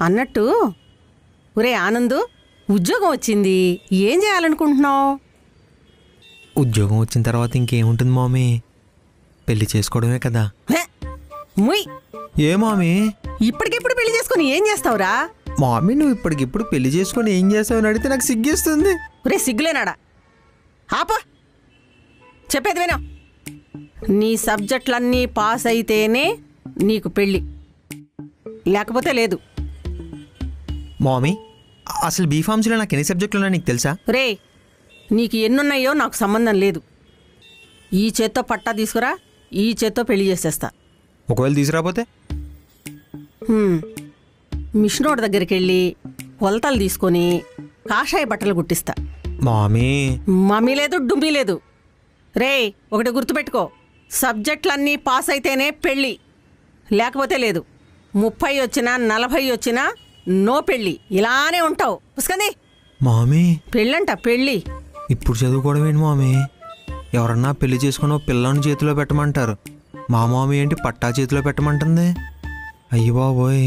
అన్నట్టు ఒరే ఆనందు, ఉద్యోగం వచ్చింది, ఏం చేయాలనుకుంటున్నావు? ఉద్యోగం వచ్చిన తర్వాత ఇంకేముంటుంది మామీ, పెళ్లి చేసుకోవడమే కదా. ముయ్, ఏ మామీ? ఇప్పటికిప్పుడు పెళ్లి చేసుకుని ఏం చేస్తావురా? మామీ నువ్వు ఇప్పటికిప్పుడు పెళ్లి చేసుకొని ఏం చేస్తావని అడిగితే నాకు సిగ్గేస్తుంది. ఒరే సిగ్గులేనాడా, ఆపా, చెప్పేది విను. నీ సబ్జెక్టులన్నీ పాస్ అయితేనే నీకు పెళ్ళి, లేకపోతే లేదు. మామీ అసలు బీఫార్మసీలో నాకు ఎన్ని సబ్జెక్టులు ఉన్నాయో నీకు తెలుసా? రే, నీకు ఎన్నున్నాయో నాకు సంబంధం లేదు. ఈ చేత్తో పట్టా తీసుకురా, ఈ చేత్తో పెళ్లి చేసేస్తా. ఒకవేళ తీసుకురాపోతే? మిషనోడి దగ్గరికి వెళ్ళి కొలతలు తీసుకొని కాషాయ బట్టలు కుట్టిస్తా. మామీ మమ్మీ లేదు, డుమ్మీ లేదు. రే, ఒకటి గుర్తుపెట్టుకో, సబ్జెక్టులన్నీ పాస్ అయితేనే పెళ్ళి, లేకపోతే లేదు. 30 వచ్చినా 40 వచ్చినా నో పెళ్ళి, ఇలానే ఉంటావు. పుసుకంది మామీ. పెళ్ళంట, పెళ్ళి. ఇప్పుడు చదువుకోవడం ఏంటి మామీ? ఎవరన్నా పెళ్లి చేసుకుని పిల్లని చేతిలో పెట్టమంటారు, మా మామీ ఏంటి పట్టా చేతిలో పెట్టమంటుంది? అయ్యి బాబోయ్.